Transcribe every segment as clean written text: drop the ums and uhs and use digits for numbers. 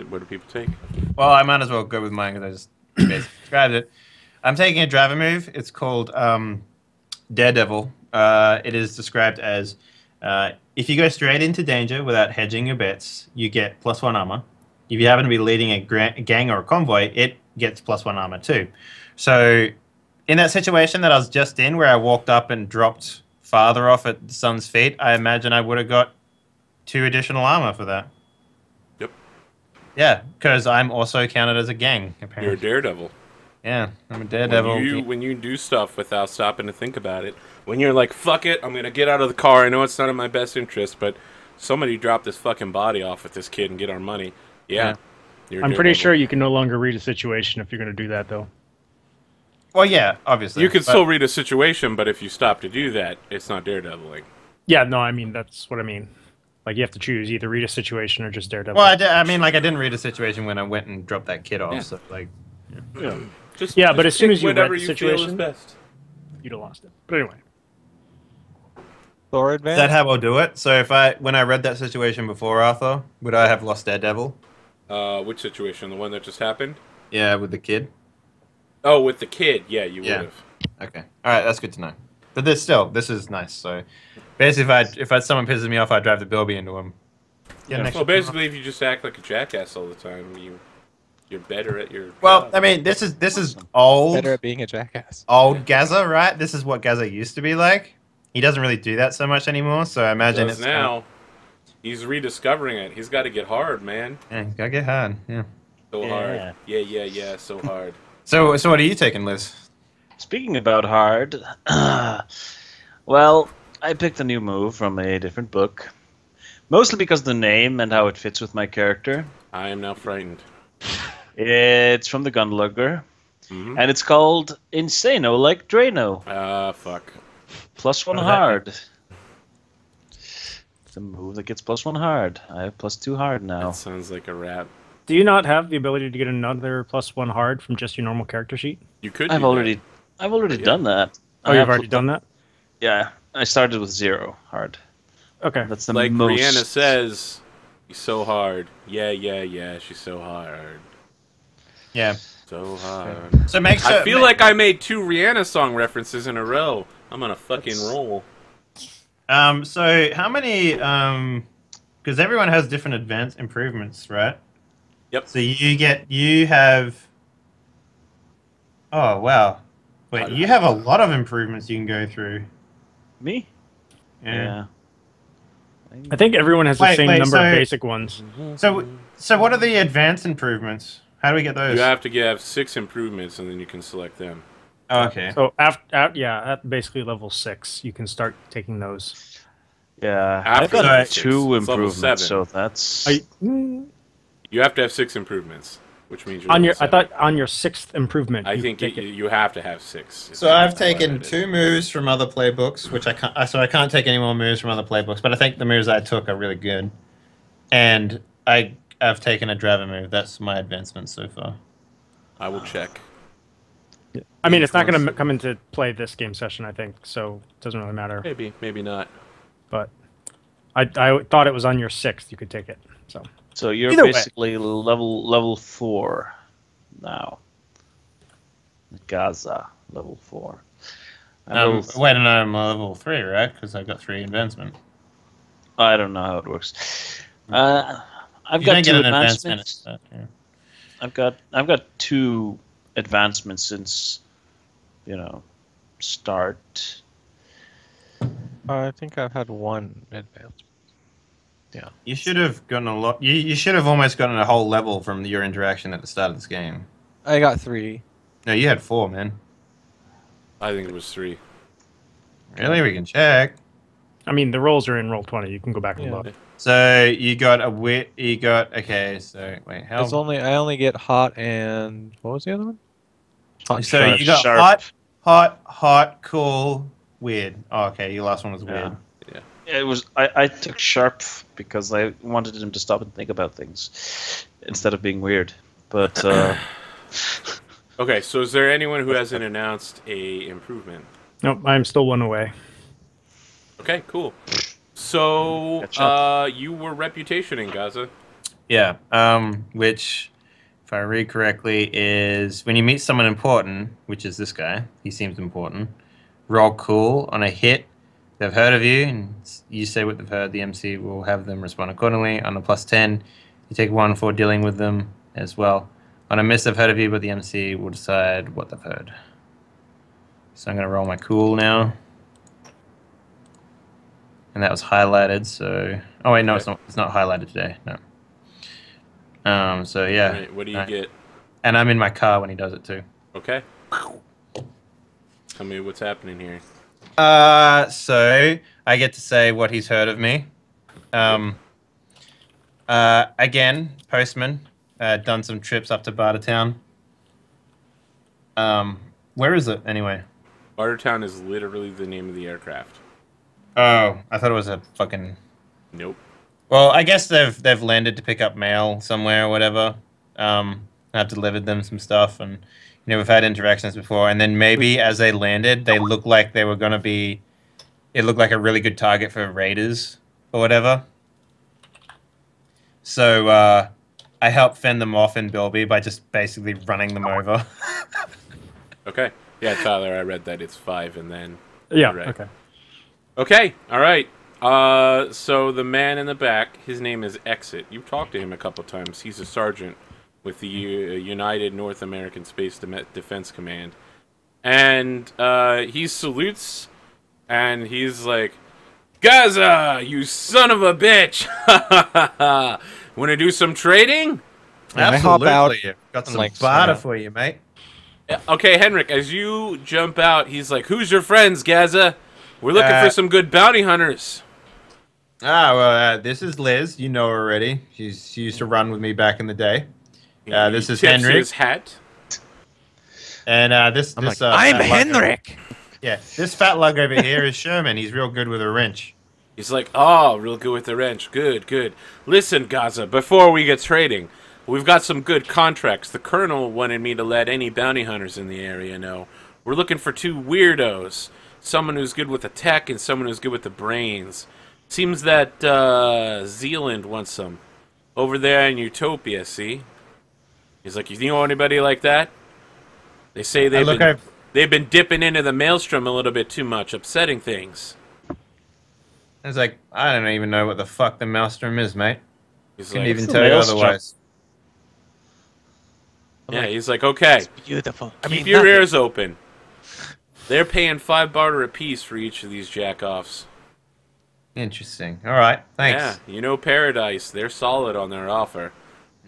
What do people take? Well, I might as well go with mine because I just basically described it. I'm taking a driver move. It's called Daredevil. It is described as if you go straight into danger without hedging your bets, you get +1 armor. If you happen to be leading a gang or a convoy, it gets +1 armor too. So, in that situation that I was just in, where I walked up and dropped father off at the son's feet, I imagine I would have got 2 additional armor for that. Yep. Yeah, because I'm also counted as a gang, You're a apparently. daredevil. Yeah, I'm a daredevil. When you do stuff without stopping to think about it, when you're like, fuck it, I'm gonna get out of the car. I know it's not in my best interest, but somebody drop this fucking body off with this kid and get our money. Yeah. I'm pretty sure you can no longer read a situation if you're going to do that, though. Well, yeah, obviously. You can still read a situation, but if you stop to do that, it's not daredeviling. Yeah, no, I mean, that's what I mean. Like, you have to choose either read a situation or just daredevil. Well, I mean, like, I didn't read a situation when I went and dropped that kid off, Yeah. so, like... Yeah, Just but as soon as you read whatever the you feel is situation, best. you'd have lost it. But anyway. Thor Is advance? that how I'll do it? So when I read that situation before, Arthur, would I have lost Daredevil? Which situation? The one that just happened? Yeah, with the kid? Oh, with the kid. Yeah, you would Yeah. have. Okay. Alright, that's good to know. But this is nice, so... Basically, if someone pisses me off, I drive the Bilby into him. Well, basically, if you just act like a jackass all the time, you're better at your Well, job. I mean, this is old... Better at being a jackass. Old Gaza, right? This is what Gaza used to be like. He doesn't really do that so much anymore, so I imagine Does now. He's rediscovering it. He's got to get hard, man. Yeah, gotta get hard, yeah. So hard. Yeah, so hard. So what are you taking, Liz? Speaking about hard, well, I picked a new move from a different book. Mostly because of the name and how it fits with my character. I am now frightened. It's from the Gunlugger. Mm-hmm. And it's called Insano like Drano. Fuck. +1 hard. It's a move that gets +1 hard. I have +2 hard now. That sounds like a rap. Do you not have the ability to get another +1 hard from just your normal character sheet? You could. I've already done that. Oh, you've already done that? Yeah, I started with 0 hard. Okay. That's the Like most. Brianna says, he's so hard. Yeah, she's so hard. Yeah. So hard. So make sure... I feel like I made 2 Rihanna song references in a row. I'm on a fucking roll. So how many... Because everyone has different advanced improvements, right? Yep. So you have... Oh, wow. Wait, you have a lot of improvements you can go through. Me? Yeah. I think everyone has the Wait, same wait, number so- of basic ones. So what are the advanced improvements? How do we get those? You have to have 6 improvements, and then you can select them. Oh, okay. So at basically level 6, you can start taking those. Yeah, After I've got level 6, 2 it's level improvements, 7. so that's. You have to have 6 improvements, which means you're On level your, I 7. thought on your 6th improvement. I you think take it. you have to have 6. So I've taken 2 moves from other playbooks, which I can't. So I can't take any more moves from other playbooks. But I think the moves I took are really good, and I've taken a driver move. That's my advancement so far. I will check. I mean, it's not going to come into play this game session, I think, so it doesn't really matter. Maybe not. But I thought it was on your 6th. You could take it. So you're Either way. basically level 4 now. Gaza level 4. Wait, no, I'm level 3, right? Because I got 3 advancement. I don't know how it works. I've You got don't get 2 an advancements. advancement. Yeah. I've got 2 advancements since start. I think I've had 1 advance. Yeah. You should have gotten a lot. You should have almost gotten a whole level from your interaction at the start of this game. I got 3. No, you had 4, man. I think it was 3. Really? We can check. I mean, the rolls are in roll 20. You can go back and look. So you got a wit. You got okay. So wait, how? I only get hot and what was the other one? Hot So sharp. you got Sharp. hot, cool, weird. Oh, okay, your last one was weird. It was. I took sharp because I wanted him to stop and think about things instead of being weird. But Okay, so is there anyone who hasn't announced a improvement? Nope, I'm still 1 away. Okay, cool. So Catch up. you were reputation in Gaza. Yeah. Which, if I read correctly, is when you meet someone important, which is this guy. He seems important. Roll cool on a hit. They've heard of you, and you say what they've heard. The MC will have them respond accordingly. On a +10, you take 1 for dealing with them as well. On a miss, they've heard of you, but the MC will decide what they've heard. So I'm going to roll my cool now. And that was highlighted, so... Oh, wait, no, Okay. it's not. It's not highlighted today, no. So, yeah. Right, what do you get? And I'm in my car when he does it, too. Okay. Tell me what's happening here. So I get to say what he's heard of me. Again, postman. Done some trips up to Bartertown. Where is it anyway? Bartertown is literally the name of the aircraft. Oh, I thought it was a fucking. Nope. Well, I guess they've landed to pick up mail somewhere or whatever. I've delivered them some stuff, and we've had interactions before. And then maybe as they landed, they looked like they were gonna be. It looked like a really good target for raiders or whatever. So I helped fend them off in Bilby by just basically running them over. Okay. Yeah, Tyler, I read that it's 5 and then... Yeah. Right. Okay. Okay, alright. So the man in the back, his name is Exit. You've talked to him a couple times. He's a sergeant with the United North American Space Defense Command. And he salutes, and he's like, Gaza, you son of a bitch! Wanna do some trading? And I hop out Got and, some like, barter smile. for you, mate. Okay, Henrik, as you jump out, he's like, who's your friends, Gaza? We're looking for some good bounty hunters. This is Liz. You know her already. She used to run with me back in the day. He This is tips Henrik. his hat. And I'm this like, fat I'm lug- Henrik. Yeah, this fat lug over here is Sherman. He's real good with a wrench. He's like, oh, real good with the wrench. Good, good. Listen, Gaza, before we get trading, we've got some good contracts. The colonel wanted me to let any bounty hunters in the area know. We're looking for 2 weirdos. Someone who's good with the tech and someone who's good with the brains. Seems that Zealand wants some. Over there in Utopia, see? He's like, you know anybody like that? They say they've been dipping into the maelstrom a little bit too much, upsetting things. I was like, I don't even know what the fuck the maelstrom is, mate. He's Couldn't like, even It's a tell you maelstrom. otherwise. yeah, he's like, okay, Beautiful. keep your ears open. They're paying 5 barter apiece for each of these jack-offs. Interesting. All right, thanks. Yeah, you know Paradise. They're solid on their offer.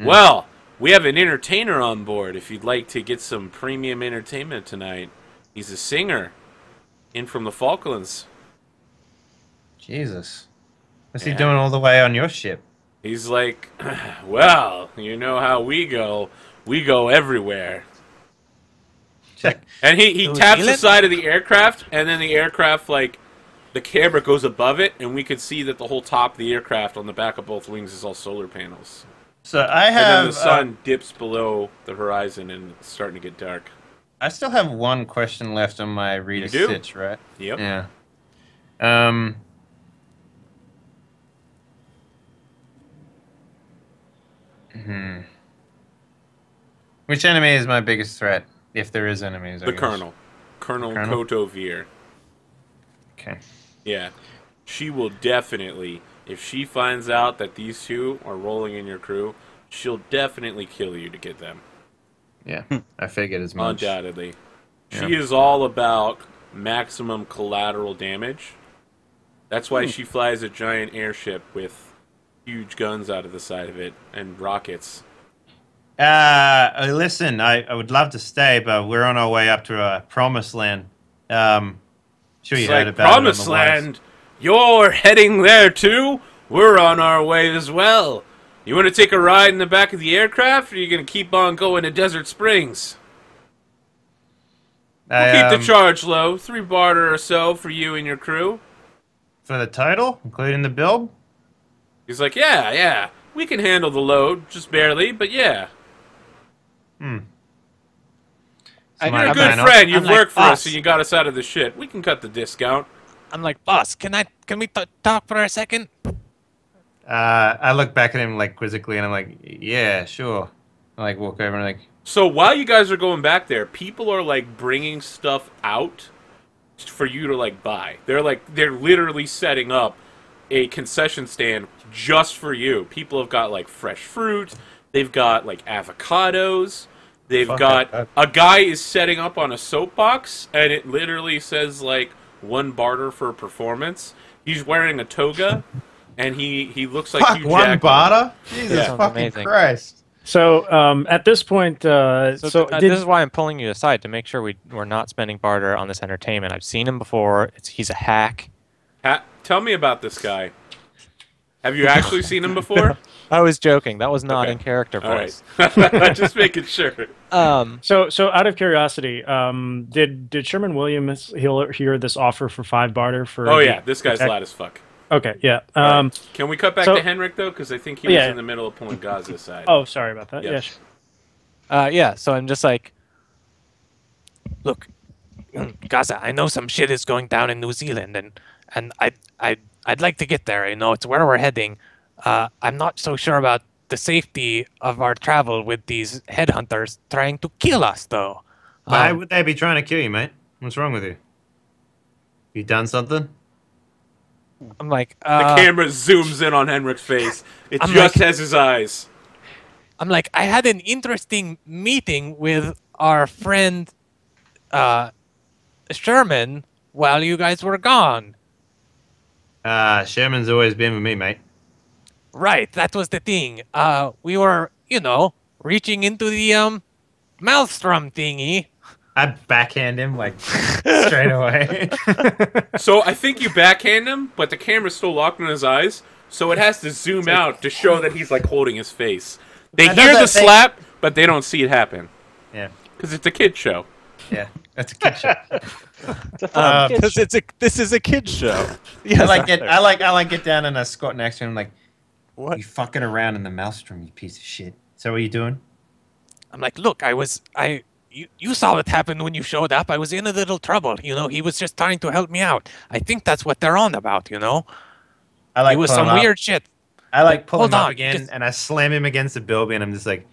Well, we have an entertainer on board if you'd like to get some premium entertainment tonight. He's a singer. In from the Falklands. Jesus. What's Yeah. he doing all the way on your ship? He's like, well, you know how we go. We go everywhere. And he New taps the Zealand? side of the aircraft, and then the aircraft, like, the camera goes above it, and we could see that the whole top of the aircraft on the back of both wings is all solar panels. So I And then have. the sun dips below the horizon, and it's starting to get dark. I still have one question left on my reader You do? stitch, right? Yep. Yeah. Which enemy is my biggest threat, if there is enemies? I The guess? Colonel. Colonel Colonel? Koto Veer. Okay. Yeah. She will definitely, if she finds out that these 2 are rolling in your crew, she'll definitely kill you to get them. Yeah, I figured as much. Undoubtedly. Yeah. She is all about maximum collateral damage. That's why she flies a giant airship with huge guns out of the side of it and rockets. Listen, I would love to stay, but we're on our way up to a promised land. Sure you It's heard like, about Promised it on the wires. Land, you're heading there too? We're on our way as well. You want to take a ride in the back of the aircraft, or are you going to keep on going to Desert Springs? We'll keep the charge low, 3 barter or so for you and your crew. For the total, including the build? He's like, yeah, we can handle the load, just barely, but yeah. Hmm. I- You're a I'm good like- friend, you've I'm like, worked for us, "Boss." and you got us out of the shit. We can cut the discount. I'm like, boss, can we talk for a second? I look back at him like quizzically, and I'm like, yeah, sure. I like walk over and like, So while you guys are going back there, people are like bringing stuff out for you to like buy. They're literally setting up a concession stand just for you. People have got like fresh fruit. They've got like avocados. They've Fuck got that. a guy is setting up on a soapbox, and it literally says like one barter for performance. He's wearing a toga, and he looks like fuck, Hugh one Jackman. barter? Jesus Yeah. Sounds fucking amazing. Christ. So at this point, So, did, this is why I'm pulling you aside to make sure we're not spending barter on this entertainment. I've seen him before. He's a hack. Tell me about this guy. Have you actually seen him before? I was joking. That was not Okay. in character All voice. right. Just making sure. so out of curiosity, did Sherman Williams hear this offer for 5 barter for? Oh the yeah, this guy's protect- loud as fuck. Okay, yeah. All right. Can we cut back so- to Henrik though? Because I think he was Yeah. in the middle of pulling Gaza's side. Oh, sorry about that. Yeah. Yeah. Yeah, so I'm just like, look, Gaza, I know some shit is going down in New Zealand, and I'd like to get there. You know, it's where we're heading. I'm not so sure about the safety of our travel with these headhunters trying to kill us, though. Why would they be trying to kill you, mate? What's wrong with you? You done something? I'm like, The camera zooms in on Henrik's face. It I'm just like- has his eyes. I had an interesting meeting with our friend Sherman while you guys were gone. Sherman's always been with me, mate. Right, that was the thing. We were, reaching into the maelstrom thingy. I'd backhand him, like, straight away. So I think you backhand him, but the camera's still locked on his eyes, so it has to zoom out to show that he's like holding his face. They I hear know the that thing- slap, but they don't see it happen Yeah, because it's a kid show. yeah. That's a kid show. It's a fun kid Because this is a kid's show. Yes, I like get down and I squat next to him like, What? you fucking around in the maelstrom, you piece of shit. So what are you doing? I'm like, look, you saw what happened when you showed up. I was in a little trouble. He was just trying to help me out. I think that's what they're on about, I like It was pull some him up. weird shit. I like pull Hold him up on, again just- and I slam him against the bilby and I'm just like,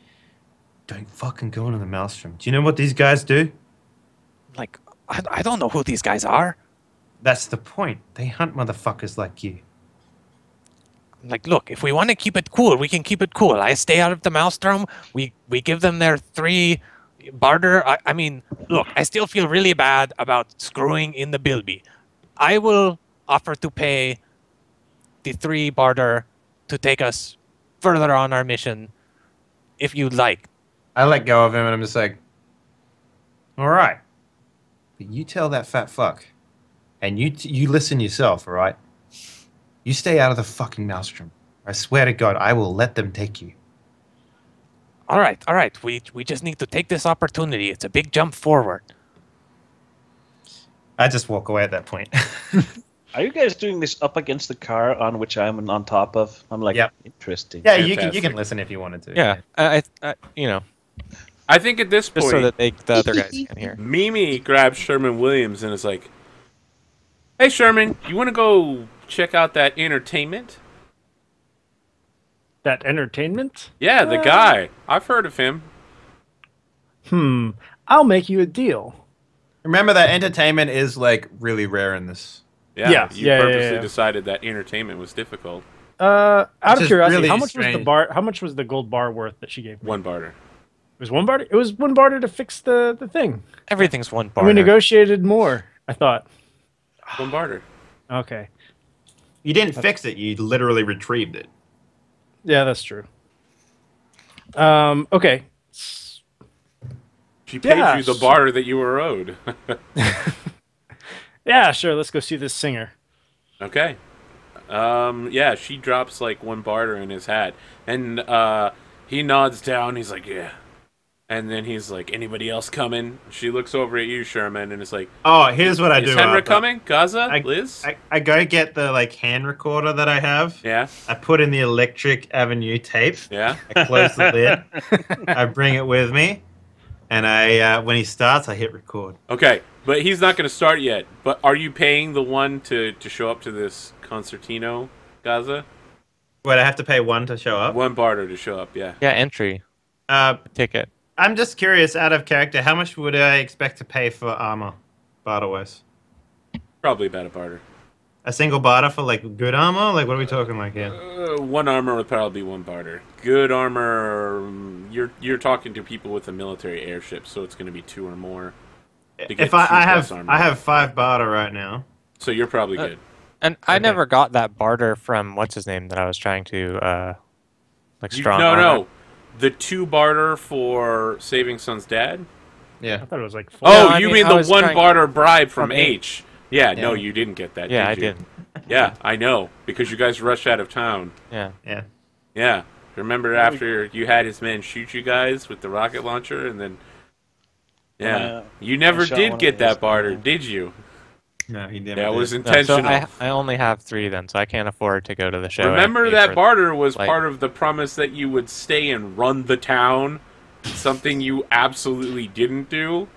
don't fucking go into the maelstrom. Do you know what these guys do? Like, I don't know who these guys are. That's the point. They hunt motherfuckers like you. I'm like, look, if we want to keep it cool, we can keep it cool. I stay out of the maelstrom. We give them their 3 barter. I mean, look, I still feel really bad about screwing in the bilby. I will offer to pay the 3 barter to take us further on our mission, if you'd like. I let go of him and I'm just like, all right. But you tell that fat fuck. And you listen yourself, all right? You stay out of the fucking maelstrom. I swear to God, I will let them take you. All right. We just need to take this opportunity. It's a big jump forward. I just walk away at that point. Are you guys doing this up against the car on which I'm on top of? I'm like, Yep. interesting. Yeah, you Fantastic. can listen if you wanted to. Yeah, I I think at this just point, so that the other guys can hear. Mimi grabs Sherman Williams and is like, "Hey Sherman, you want to go check out that entertainment?" That entertainment? Yeah, the guy. I've heard of him. I'll make you a deal. Remember that entertainment is like really rare in this. Yeah, Yeah, you yeah, purposely yeah. decided that entertainment was difficult. Out Which of is curiosity, really how much was the strange. bar? How much was the gold bar worth that she gave me? One barter. It was 1 barter. It was 1 barter to fix the thing. Everything's one And barter. we negotiated more. I thought. One barter. Okay. You didn't fix it, you literally retrieved it. Yeah, that's true. Okay. She paid Yeah, you the sh- barter that you were owed. Yeah, sure. Let's go see this singer. Okay. Yeah, she drops like 1 barter in his hat. And he nods down, he's like, yeah. And then he's like, anybody else coming? She looks over at you, Sherman, and is like, Oh, here's what I do. is Henrik after. coming? Gaza? I- Liz? I go get the like hand recorder that I have. Yeah, I put in the Electric Avenue tape. yeah. I close the lid. I bring it with me, and I when he starts, I hit record. Okay, but he's not going to start yet. But are you paying the one to show up to this concertino, Gaza? Wait, I have to pay 1 to show up? 1 barter to show up, yeah. Yeah, entry Uh, ticket. I'm just curious, out of character, how much would I expect to pay for armor, barter-wise? Probably about a barter. A single barter for, like, good armor? Like, what are we talking like here? 1 armor would probably be 1 barter. Good armor, you're talking to people with a military airship, so it's going to be 2 or more. If I have 5 barter right now. So you're probably good. And I Okay. never got that barter from what's his name that I was trying to strong No, armor. no. The 2 barter for saving Son's dad? Yeah. I thought it was like 4. Oh, I you mean, mean I the was 1 trying- barter bribe from from H? Yeah, no, Yeah. you didn't get that, Yeah, I did you? did. Yeah, I know, because you guys rushed out of town. Yeah. Yeah. Yeah. Remember after you had his men shoot you guys with the rocket launcher, and then... Yeah. You never shot did one get of that those barter, down. did you? No, he never That did. was No, intentional. so I only have 3 then, so I can't afford to go to the show. and Remember pay that for- barter was like- part of the promise that you would stay and run the town? Something you absolutely didn't do?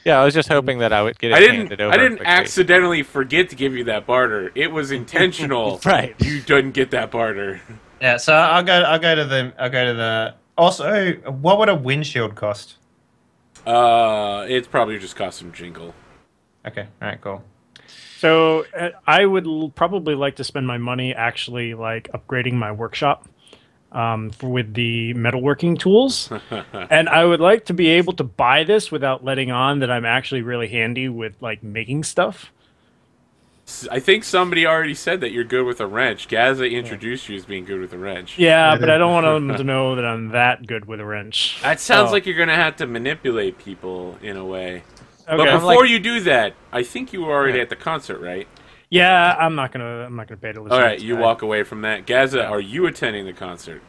Yeah, I was just hoping that I would get it I handed didn't. over. I didn't quickly. accidentally forget to give you that barter. It was intentional. Right. You didn't get that barter. Yeah, so I'll go to the. Also, what would a windshield cost? It's probably just cost some jingle. Okay, all right, cool. So I would probably like to spend my money actually like upgrading my workshop with the metalworking tools, and I would like to be able to buy this without letting on that I'm actually really handy with like making stuff. I think somebody already said that you're good with a wrench. Gaza introduced you as being good with a wrench. Yeah, Yeah, but I don't want them to know that I'm that good with a wrench. That sounds Oh. like you're gonna have to manipulate people in a way. Okay. But I'm before like- you do that, I think you were already Yeah. at the concert, right? Yeah, I'm not gonna pay to listen. All right, to you that. walk away from that. Gaza, are you attending the concert?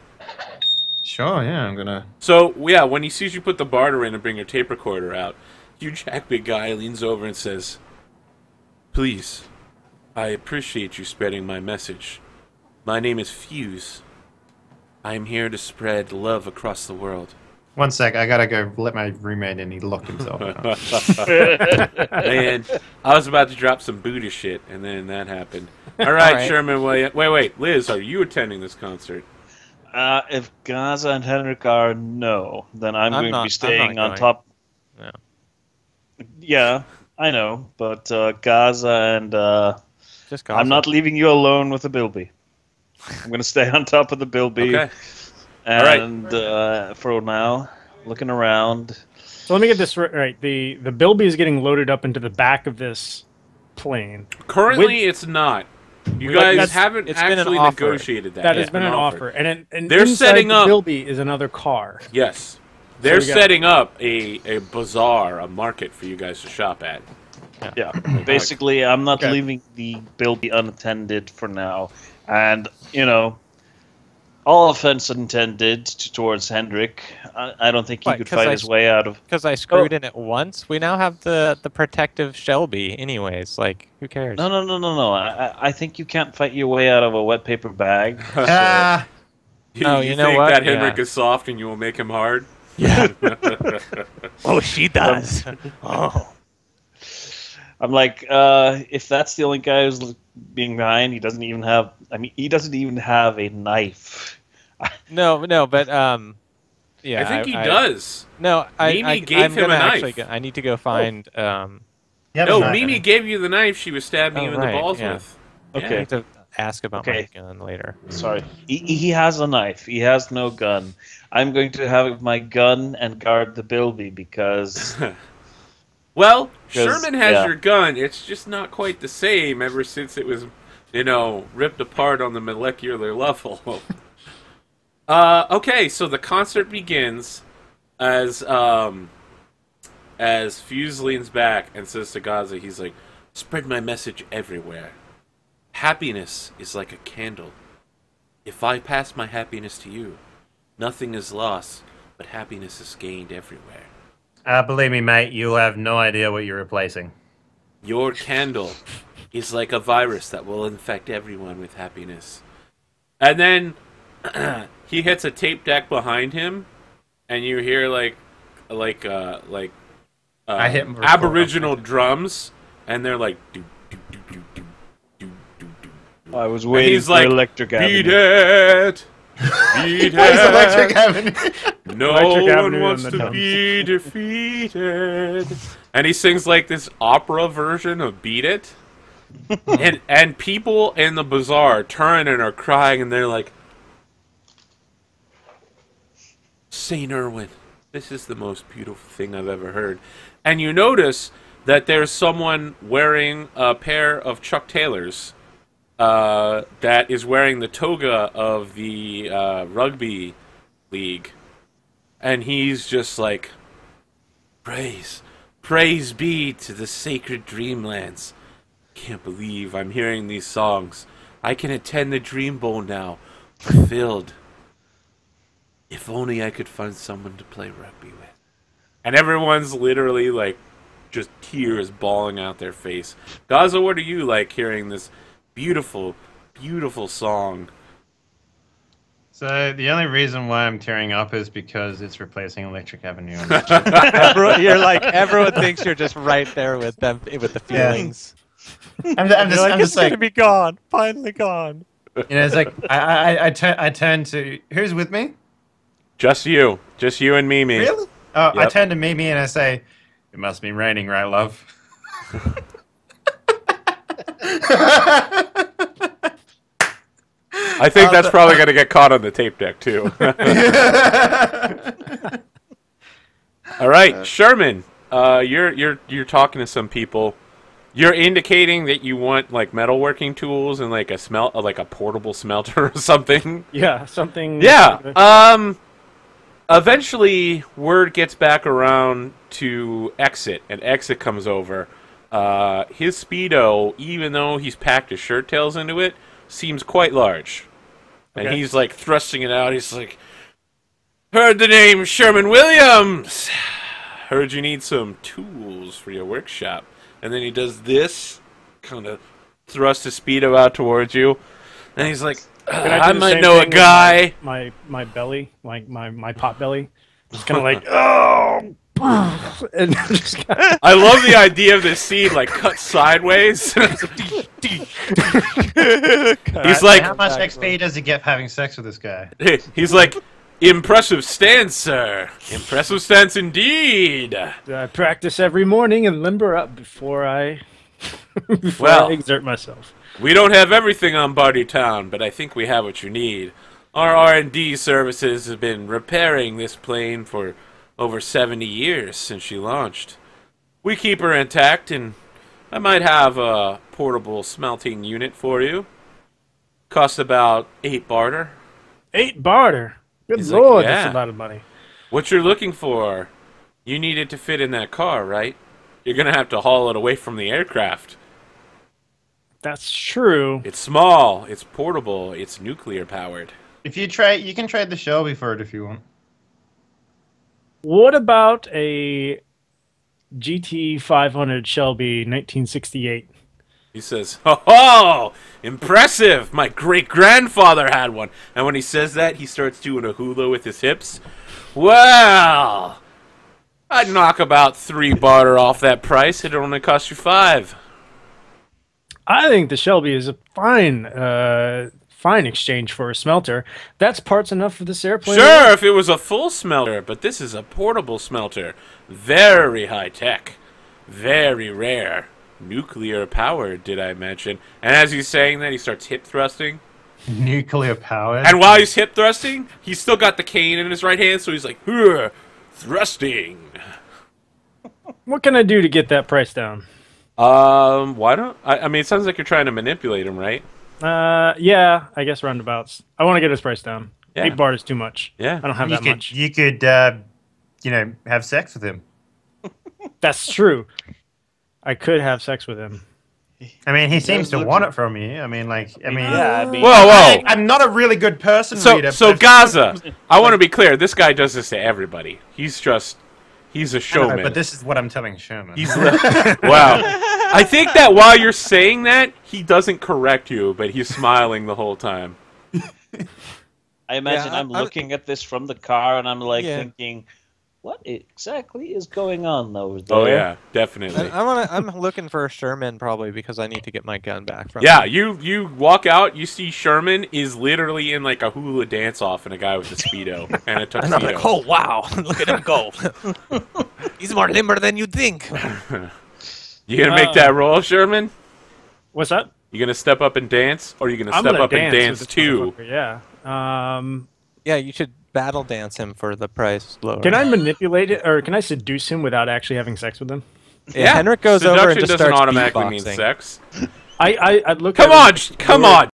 Sure, yeah, I'm gonna. So, yeah, when he sees you put the barter in and bring your tape recorder out, huge jack big guy leans over and says, "Please, I appreciate you spreading my message. My name is Fuse. I am here to spread love across the world." 1 sec, I gotta go let my roommate in. He locked himself out. Man, I was about to drop some Buddha shit, and then that happened. All right, All right. Sherman Williams. Wait, Liz, are you attending this concert? If Gaza and Henrik are no, then I'm going to be staying on going. top. No. Yeah, I know, but Gaza and Just I'm gossip. not leaving you alone with the Bilby. I'm going to stay on top of the Bilby. Okay. All right. And for now, looking around. So let me get this right. The Bilby is getting loaded up into the back of this plane. Currently, it's not. You Like, guys that's- haven't it's been an actually offer. negotiated that. That yet, has been an offer, and They're inside setting the up- Bilby is another car. Yes. They're we got- setting up a bazaar, a market for you guys to shop at. Yeah, basically, I'm not Okay. leaving the Bilby unattended for now. And, all offense intended towards Hendrik, I don't think he What, could 'cause fight I his s- way out of... Because I screwed in it once. We now have the protective Shelby. Anyways, like, who cares? No. I think you can't fight your way out of a wet paper bag. Ah, Oh, you you know think what? that Henrik Yeah. is soft and you will make him hard? Yeah. Oh, she does. Oh. I'm like, if that's the only guy who's being behind, he doesn't even have... he doesn't even have a knife. No, but yeah. I think he does. No, Mimi gave I'm him gonna a knife. actually I need to go find. yeah, No, but- Mimi gave you the knife she was stabbing Oh, you in the right, balls yeah. with. I Okay. need to ask about Okay. my gun later. Sorry. He has a knife. He has no gun. I'm going to have my gun and guard the Bilby because... Well, 'Cause, Sherman has yeah. your gun. It's just not quite the same ever since it was, ripped apart on the molecular level. Okay, so the concert begins as Fuse leans back and says to Gaza, he's like, "Spread my message everywhere. Happiness is like a candle. If I pass my happiness to you, nothing is lost, but happiness is gained everywhere. Believe me, mate, you'll have no idea what you're replacing. Your candle is like a virus that will infect everyone with happiness." And then he hits a tape deck behind him, and you hear like I hit record. Aboriginal drums, and they're like do do do do do do do do I was And waiting he's for like, Electric beat Avenue. it! Beat Why is Electric it! Avenue? No Electric one Avenue wants on the to dumps. be defeated. And he sings like this opera version of Beat It. and people in the bazaar turn and are crying, and they're like, St. Irwin, this is the most beautiful thing I've ever heard. And you notice that there's someone wearing a pair of Chuck Taylors that is wearing the toga of the rugby league. And he's just like, praise be to the sacred dreamlands. Can't believe I'm hearing these songs. I can attend the Dream Bowl now, fulfilled. If only I could find someone to play rugby with. And everyone's literally like, just tears bawling out their face. Gaza, what are you like hearing this beautiful, beautiful song? So the only reason why I'm tearing up is because it's replacing Electric Avenue. Everyone thinks you're just right there with them, with the feelings. I'm You're just it's like, gonna be gone, finally gone. it's like I turn to who's with me? Just you and Mimi. Really? Oh, I Yep. turn to Mimi and I say, "It must be raining, right, love?" I think that's probably going to get caught on the tape deck, too. All right, Sherman, you're talking to some people. You're indicating that you want like metalworking tools and like a portable smelter or something. Yeah, something. Yeah. Eventually, word gets back around to Exit, and Exit comes over. His Speedo, even though he's packed his shirt tails into it, seems quite large. And Okay. he's like thrusting it out. He's like, heard the name Sherman Williams. Heard you need some tools for your workshop. And then he does this, kind of thrust his Speedo out towards you. And he's like, Can do I the might same know a thing with guy. My belly, like my pot belly, just kind of like oh, and just I love the idea of this scene, like, cut sideways. He's like, How much XP does he get for having sex with this guy? he's like, impressive stance, sir. Impressive stance indeed. I practice every morning and limber up before I Well. I exert myself. We don't have everything on Barty Town, but I think we have what you need. Our R&D services have been repairing this plane for over 70 years since she launched. We keep her intact, and I might have a portable smelting unit for you. Costs about 8 barter. 8 barter. Good He's like, lord, yeah. that's a lot of money. What you're looking for, you need it to fit in that car, right? You're going to have to haul it away from the aircraft. That's true. It's small, it's portable, it's nuclear powered. If you trade, you can trade the Shelby for it if you want. What about a GT 500 Shelby 1968? He says, "Oh, impressive! My great-grandfather had one." And when he says that, he starts doing a hula with his hips. Well, I'd knock about 3 barter off that price. It'd only cost you 5. I think the Shelby is a fine exchange for a smelter. That's parts enough for this airplane. Sure, if it was a full smelter, but this is a portable smelter. Very high-tech. Very rare. Nuclear powered, did I mention? And as he's saying that, he starts hip thrusting. Nuclear powered. And while he's hip thrusting, he's still got the cane in his right hand, so he's like, "Hur, thrusting." What can I do to get that price down? Why don't I mean, it sounds like you're trying to manipulate him, right? Yeah, I guess roundabouts. I want to get his price down. Yeah. 8 bar is too much. Yeah. I don't have you that could, much. you could, have sex with him. That's true. I could have sex with him. I mean, he seems to look want like- it from you. I mean, Yeah, I mean, Whoa. I'm not a really good person, So Rita. Gaza, I want to be clear. This guy does this to everybody. He's a I know, showman. but this is what I'm telling Sherman. Wow. I think that while you're saying that, he doesn't correct you, but he's smiling the whole time. I imagine Yeah, I'm looking at this from the car and I'm like Yeah. thinking, what exactly is going on over there? Oh yeah, definitely. I'm looking for a Sherman probably because I need to get my gun back from Yeah, him. you walk out, you see Sherman is literally in like a hula dance off and a guy with a speedo and a And I'm like, tuxedo. oh wow, look at him go. He's more limber than you'd think. You gonna make that roll, Sherman? What's that? You gonna step up and dance, or you gonna I'm step gonna up and dance dance with this too? motherfucker, Yeah. Yeah, you should battle dance him for the price lower. Can I manipulate it, or can I seduce him without actually having sex with him? Yeah, Henrik goes over and Seduction just doesn't starts automatically mean beatboxing. sex. I look. Come at on, him- come on.